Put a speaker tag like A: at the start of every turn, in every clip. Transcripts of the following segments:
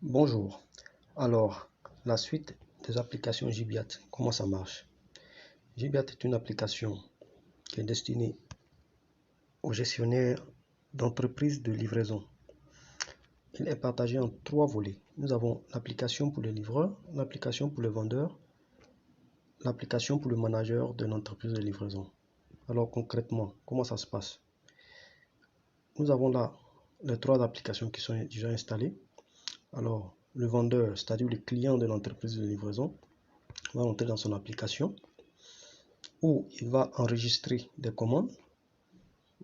A: Bonjour. Alors, la suite des applications Gibiat, comment ça marche? Gibiat est une application qui est destinée aux gestionnaires d'entreprises de livraison. Il est partagé en 3 volets. Nous avons l'application pour le livreur, l'application pour le vendeur, l'application pour le manager de l'entreprise de livraison. Alors concrètement, comment ça se passe? Nous avons là les 3 applications qui sont déjà installées. Alors, le vendeur, c'est-à-dire le client de l'entreprise de livraison, va entrer dans son application où il va enregistrer des commandes.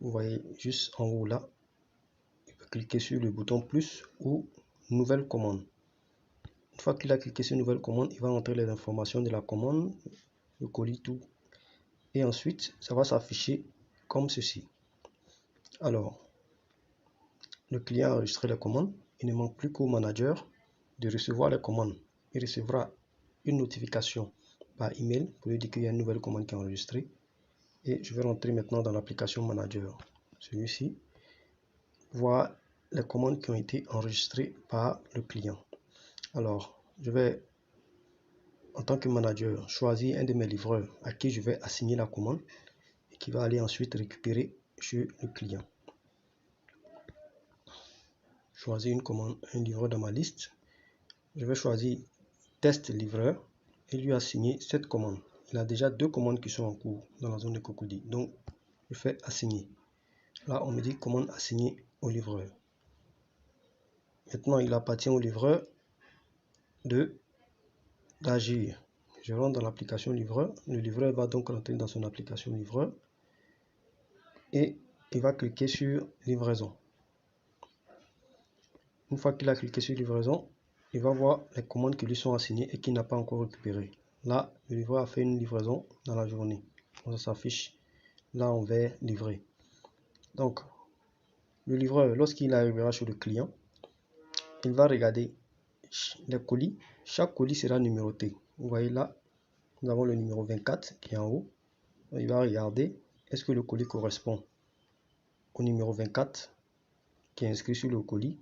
A: Vous voyez juste en haut là, il peut cliquer sur le bouton plus ou nouvelle commande. Une fois qu'il a cliqué sur nouvelle commande, il va entrer les informations de la commande, le colis, tout. Et ensuite, ça va s'afficher comme ceci. Alors, le client a enregistré les commandes. Il ne manque plus qu'au manager de recevoir les commandes. Il recevra une notification par email pour lui dire qu'il y a une nouvelle commande qui est enregistrée. Et je vais rentrer maintenant dans l'application manager. Celui-ci voit les commandes qui ont été enregistrées par le client. Alors, je vais, en tant que manager, choisir un de mes livreurs à qui je vais assigner la commande et qui va aller ensuite récupérer chez le client. Choisir une commande, un livreur dans ma liste. Je vais choisir test livreur et lui assigner cette commande. Il a déjà 2 commandes qui sont en cours dans la zone de Cocody. Donc, je fais assigner. Là, on me dit commande assignée au livreur. Maintenant, il appartient au livreur d'agir. Je rentre dans l'application livreur. Le livreur va donc rentrer dans son application livreur et il va cliquer sur livraison. Une fois qu'il a cliqué sur livraison, il va voir les commandes qui lui sont assignées et qu'il n'a pas encore récupérées. Là, le livreur a fait une livraison dans la journée. Ça s'affiche là en vert livré. Donc, le livreur, lorsqu'il arrivera chez le client, il va regarder les colis. Chaque colis sera numéroté. Vous voyez là, nous avons le numéro 24 qui est en haut. Il va regarder est-ce que le colis correspond au numéro 24 qui est inscrit sur le colis.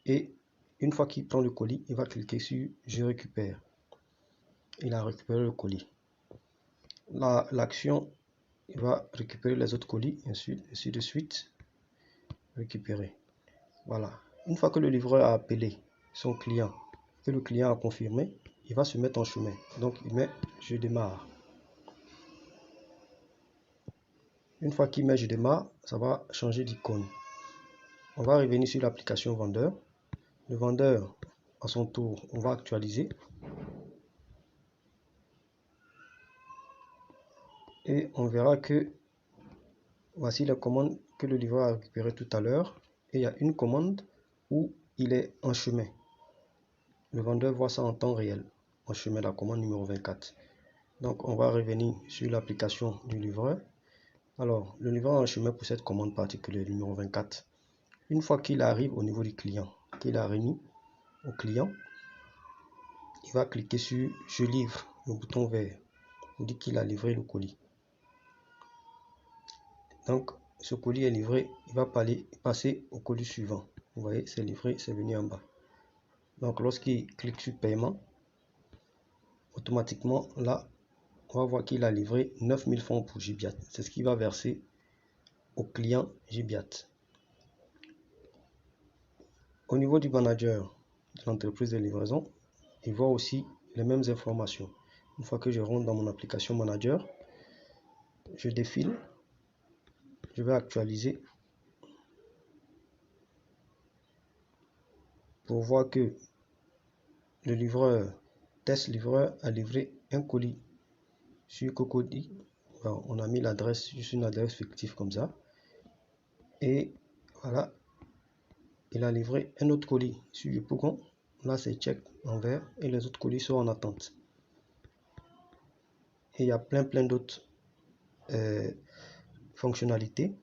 A: Et une fois qu'il prend le colis, il va cliquer sur je récupère. Il a récupéré le colis. L'action, il va récupérer les autres colis, ainsi de suite. Récupérer. Voilà. Une fois que le livreur a appelé son client, que le client a confirmé, il va se mettre en chemin. Donc il met je démarre. Une fois qu'il met je démarre, ça va changer d'icône. On va revenir sur l'application vendeur. Le vendeur, à son tour, on va actualiser. Et on verra que voici la commande que le livreur a récupérée tout à l'heure. Et il y a une commande où il est en chemin. Le vendeur voit ça en temps réel. En chemin, la commande numéro 24. Donc on va revenir sur l'application du livreur. Alors, le livreur est en chemin pour cette commande particulière, numéro 24. Une fois qu'il arrive au niveau du client, qu'il a remis au client, il va cliquer sur « Je livre », le bouton vert, pour dire qu'il a livré le colis. Donc, ce colis est livré, il va passer au colis suivant. Vous voyez, c'est livré, c'est venu en bas. Donc, lorsqu'il clique sur « Paiement », automatiquement, là, on va voir qu'il a livré 9000 francs pour Gibiat. C'est ce qu'il va verser au client Gibiat. Au niveau du manager de l'entreprise de livraison, il voit aussi les mêmes informations. Une fois que je rentre dans mon application manager, je défile, je vais actualiser pour voir que le livreur, test livreur, a livré un colis sur Cocody. On a mis l'adresse, juste une adresse fictive comme ça. Et voilà, il a livré un autre colis sur Yopougon. Là, c'est check en vert et les autres colis sont en attente. Et il y a plein d'autres fonctionnalités